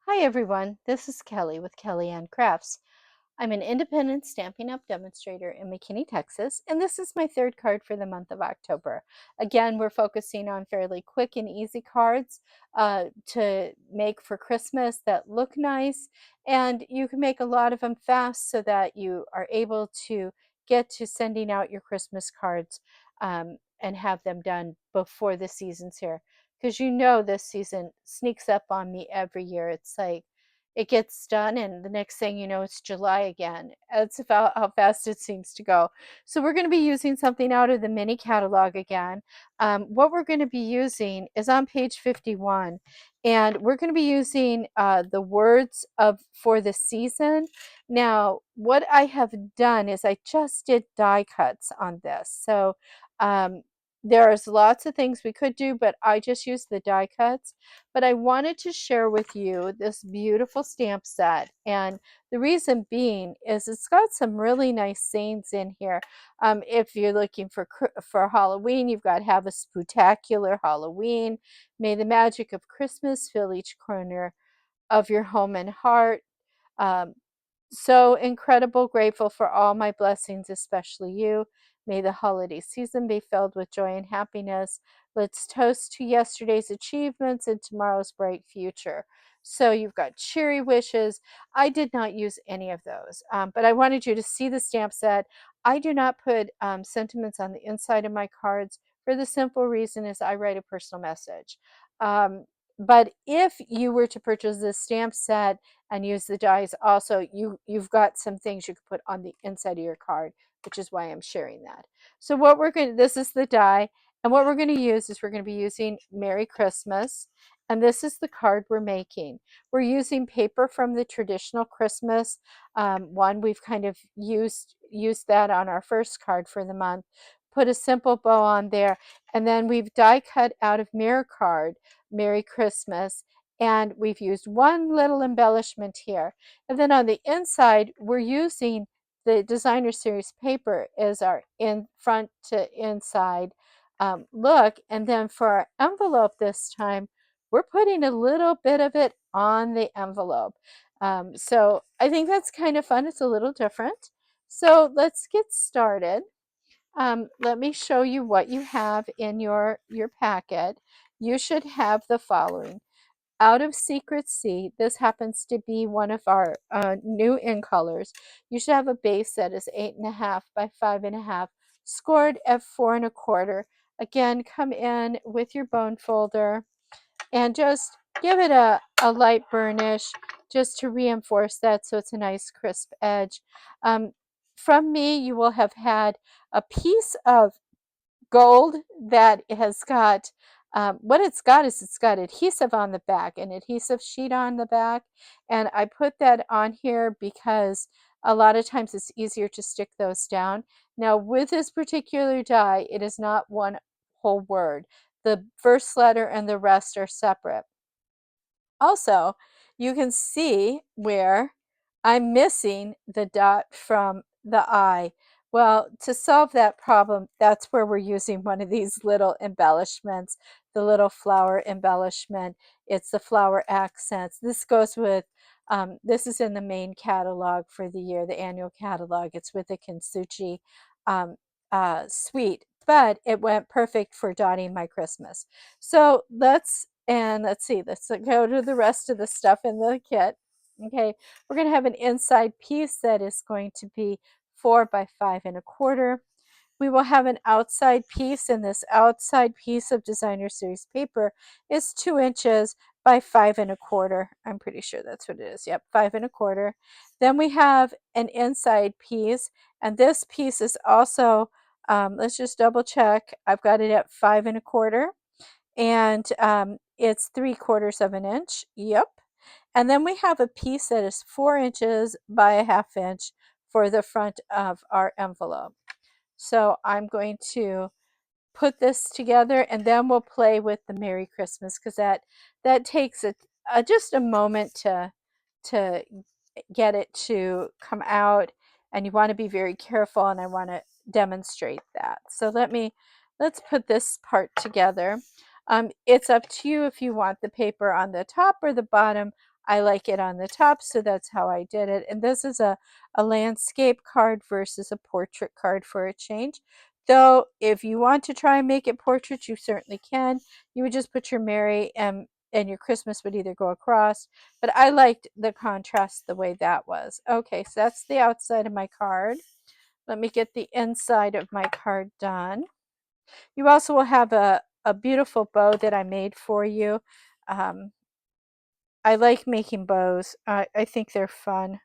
Hi everyone, this is Kelly with Kelly Ann Crafts. I'm an independent Stampin' Up! Demonstrator in McKinney, Texas, and this is my third card for the month of October. Again, we're focusing on fairly quick and easy cards to make for Christmas that look nice, and you can make a lot of them fast so that you are able to get to sending out your Christmas cards and have them done before the season's here. Because you know this season sneaks up on me every year. It's like it gets done and the next thing you know it's July again. That's about how fast it seems to go. So we're going to be using something out of the mini catalog again. What we're going to be using is on page 51, and we're going to be using the words of for the season. Now what I have done is I just did die cuts on this, so there's lots of things we could do, but I just used the die cuts. But I wanted to share with you this beautiful stamp set, and the reason being is it's got some really nice sayings in here. If you're looking for Halloween, you've got "Have a Spooktacular Halloween," "May the magic of Christmas fill each corner of your home and heart," um, "So incredible grateful for all my blessings, especially you. May the holiday season be filled with joy and happiness. Let's toast to yesterday's achievements and tomorrow's bright future." So you've got cheery wishes. I did not use any of those, but I wanted you to see the stamp set. I do not put sentiments on the inside of my cards for the simple reason is I write a personal message. Um, but if you were to purchase this stamp set and use the dies also, you've got some things you could put on the inside of your card, which is why I'm sharing that. So what we're going to, this is the die, and what we're going to use is we're going to be using Merry Christmas, and this is the card we're making. We're using paper from the traditional Christmas one. We've kind of used that on our first card for the month, put a simple bow on there, and then we've die cut out of mirror card Merry Christmas, and we've used one little embellishment here. And then on the inside, we're using the designer series paper as our in front to inside look. And then for our envelope this time, we're putting a little bit of it on the envelope. So I think that's kind of fun. It's a little different. So let's get started. Let me show you what you have in your packet. You should have the following. Out of Secret C, this happens to be one of our new in colors. You should have a base that is 8.5 by 5.5, scored at 4.25. Again, come in with your bone folder and just give it a light burnish just to reinforce that so it's a nice crisp edge. From me, you will have had a piece of gold that has got what it's got is it's got adhesive on the back, an adhesive sheet on the back, and I put that on here because a lot of times it's easier to stick those down. Now with this particular die, it is not one whole word. The first letter and the rest are separate. Also, you can see where I'm missing the dot from the I. Well, to solve that problem, that's where we're using one of these little embellishments, the little flower embellishment. It's the flower accents. This goes with, this is in the main catalog for the year, the annual catalog. It's with the Kintsugi suite, but it went perfect for dotting my Christmas. So let's see, let's go to the rest of the stuff in the kit. Okay, we're going to have an inside piece that is going to be 4 by 5.25. We will have an outside piece, and this outside piece of designer series paper is 2 inches by 5.25. I'm pretty sure that's what it is. Yep, 5.25. Then we have an inside piece, and this piece is also, let's just double check. I've got it at 5.25, and it's 3/4 of an inch. Yep. And then we have a piece that is 4 inches by a 1/2 inch for the front of our envelope. So I'm going to put this together, and then we'll play with the Merry Christmas, because that takes just a moment to get it to come out, and you want to be very careful, and I want to demonstrate that. So let's put this part together. It's up to you if you want the paper on the top or the bottom. I like it on the top, so that's how I did it. And this is a landscape card versus a portrait card for a change. Though, if you want to try and make it portrait, you certainly can. You would just put your Mary and your Christmas would either go across. But I liked the contrast the way that was. Okay, so that's the outside of my card. Let me get the inside of my card done. You also will have a beautiful bow that I made for you. Um, I like making bows. I think they're fun.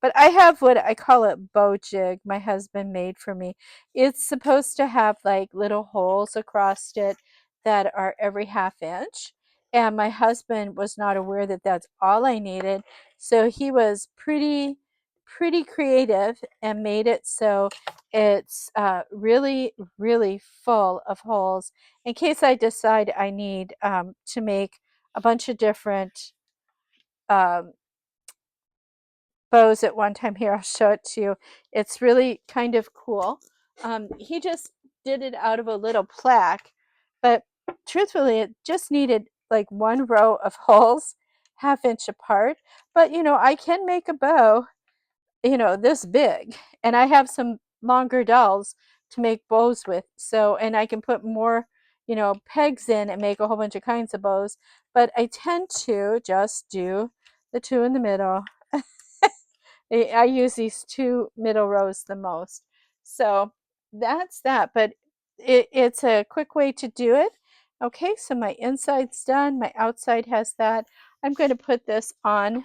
But I have what I call it bow jig my husband made for me. It's supposed to have like little holes across it that are every half inch. And my husband was not aware that that's all I needed. So he was pretty creative and made it so it's really, really full of holes in case I decide I need to make a bunch of different um, bows at one time. Here, I'll show it to you. It's really kind of cool. He just did it out of a little plaque, but truthfully, it just needed like one row of holes, half-inch apart. But I can make a bow, this big, and I have some longer dowels to make bows with. So, and I can put more, pegs in and make a whole bunch of kinds of bows. But I tend to just do the two in the middle. I use these two middle rows the most. So that's that. But it's a quick way to do it. Okay, so my inside's done. My outside has that. I'm going to put this on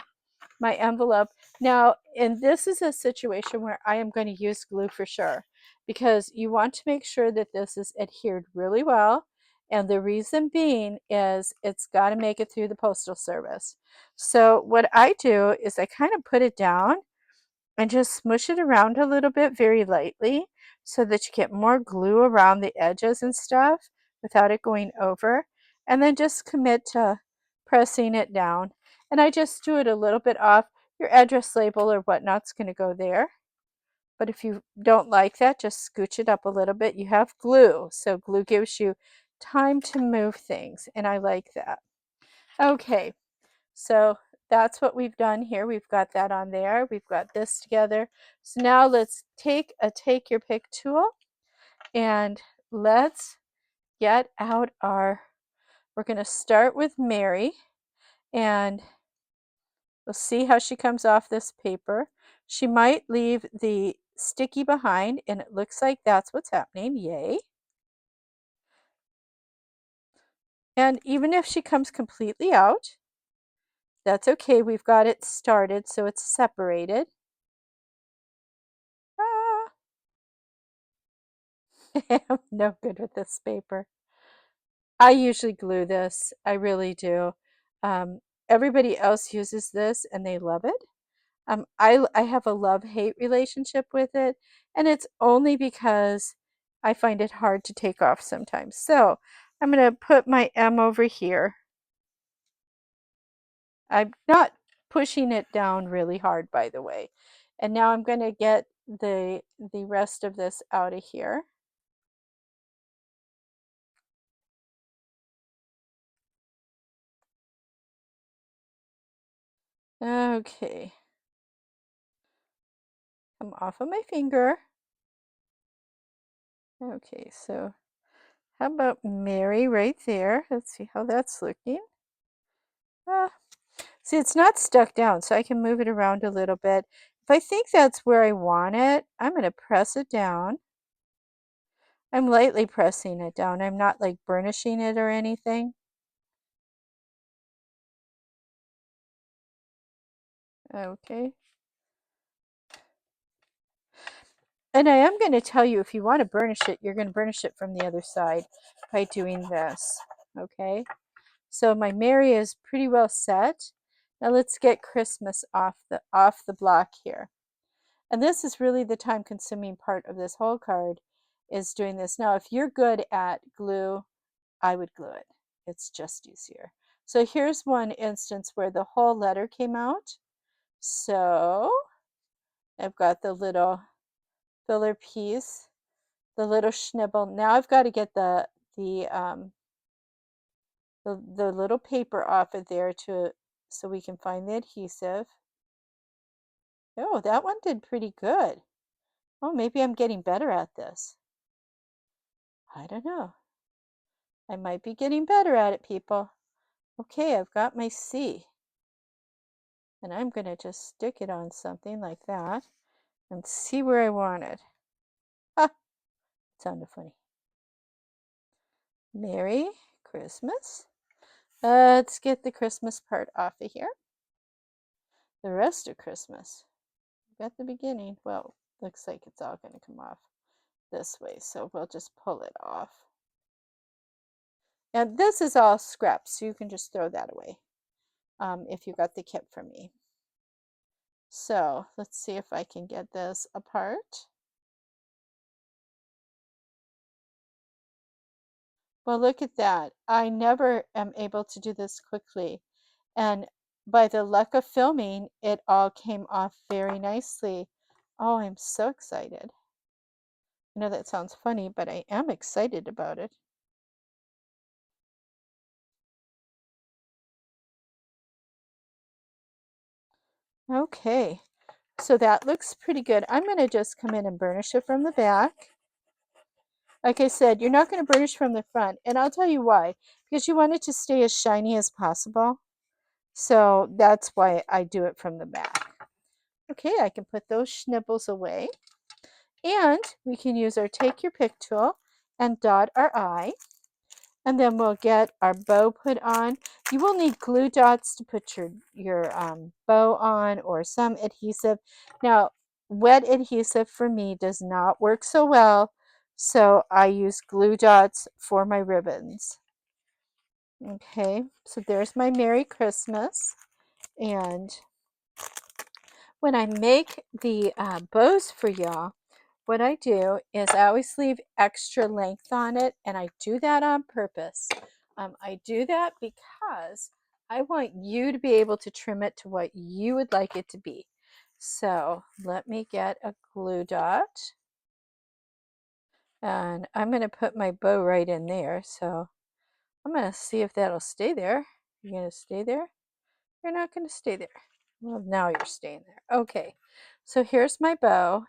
my envelope. Now, and this is a situation where I am going to use glue for sure, because you want to make sure that this is adhered really well. And the reason being is it's got to make it through the postal service. So what I do is I kind of put it down and just smush it around a little bit very lightly so that you get more glue around the edges and stuff without it going over. And then just commit to pressing it down. And I just do it a little bit off. Your address label or whatnot's going to go there. But if you don't like that, just scooch it up a little bit. You have glue, so glue gives you time to move things, and I like that. Okay, so that's what we've done here. We've got that on there. We've got this together. So now let's take a take your pick tool and let's get out we're going to start with Mary, and we'll see how she comes off this paper. She might leave the sticky behind, and it looks like that's what's happening. Yay. And even if she comes completely out, that's okay. We've got it started so it's separated. Ah. I'm no good with this paper. I usually glue this. I really do. Everybody else uses this and they love it. I have a love-hate relationship with it, and it's only because I find it hard to take off sometimes. So I'm going to put my M over here. I'm not pushing it down really hard, by the way. And now I'm going to get the rest of this out of here. Okay. Come off of my finger. Okay, so how about Mary right there? Let's see how that's looking. Ah, see, it's not stuck down, so I can move it around a little bit. If I think that's where I want it, I'm going to press it down. I'm lightly pressing it down. I'm not like burnishing it or anything. Okay. And I am going to tell you, if you want to burnish it, you're going to burnish it from the other side by doing this. Okay. So my Mary is pretty well set. Now let's get Christmas off the block here. And this is really the time consuming part of this whole card, is doing this. Now, if you're good at glue, I would glue it. It's just easier. So here's one instance where the whole letter came out. So I've got the little filler piece, the little schnibble. Now I've got to get the little paper off of there to so we can find the adhesive. Oh, that one did pretty good. Oh, maybe I'm getting better at this. I don't know. I might be getting better at it, people. Okay, I've got my C. And I'm going to just stick it on something like that and see where I want it. Ah, it sounded funny. Merry Christmas. Let's get the Christmas part off of here. The rest of Christmas. We've got the beginning. Well, looks like it's all going to come off this way, so we'll just pull it off. And this is all scraps, so you can just throw that away if you got the kit from me. So let's see if I can get this apart. Well, look at that. I never am able to do this quickly. And by the luck of filming, it all came off very nicely. Oh, I'm so excited. I know that sounds funny, but I am excited about it. Okay, so that looks pretty good. I'm going to just come in and burnish it from the back. Like I said, you're not going to burnish from the front, and I'll tell you why. Because you want it to stay as shiny as possible. So that's why I do it from the back. Okay, I can put those schnibbles away. And we can use our Take Your Pick tool and dot our I. And then we'll get our bow put on. You will need glue dots to put your bow on, or some adhesive. Now, wet adhesive for me does not work so well, so I use glue dots for my ribbons. Okay, so there's my Merry Christmas. And when I make the bows for y'all, what I do is I always leave extra length on it, and I do that on purpose. I do that because I want you to be able to trim it to what you would like it to be. So let me get a glue dot, and I'm going to put my bow right in there. So I'm going to see if that'll stay there. You're going to stay there? You're not going to stay there. Well, now you're staying there. Okay, so here's my bow.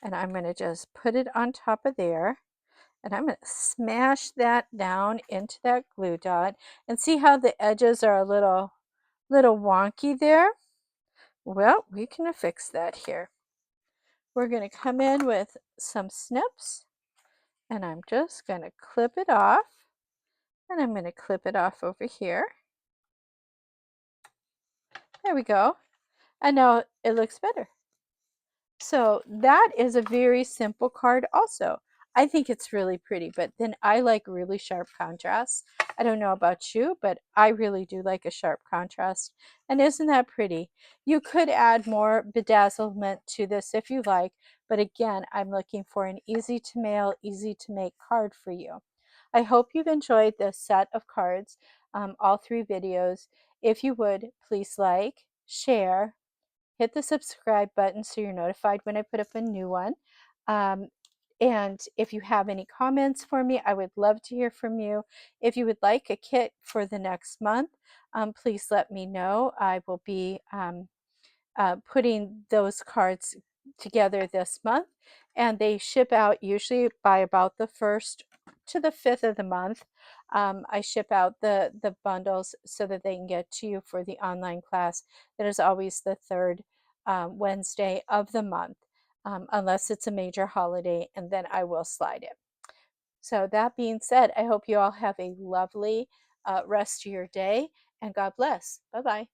And I'm going to just put it on top of there. And I'm going to smash that down into that glue dot. And see how the edges are a little wonky there? Well, we can fix that here. We're going to come in with some snips. And I'm just going to clip it off. And I'm going to clip it off over here. There we go. And now it looks better. So that is a very simple card also. I think it's really pretty, but then I like really sharp contrasts. I don't know about you, but I really do like a sharp contrast. And isn't that pretty? You could add more bedazzlement to this if you like, but again, I'm looking for an easy to mail, easy to make card for you. I hope you've enjoyed this set of cards, all 3 videos. If you would, please like, share, hit the subscribe button so you're notified when I put up a new one. And if you have any comments for me, I would love to hear from you. If you would like a kit for the next month, please let me know. I will be putting those cards together this month, and they ship out usually by about the 1st to the 5th of the month. I ship out the bundles so that they can get to you for the online class. That is always the 3rd Wednesday of the month, unless it's a major holiday, and then I will slide it. So that being said, I hope you all have a lovely rest of your day, and God bless. Bye-bye.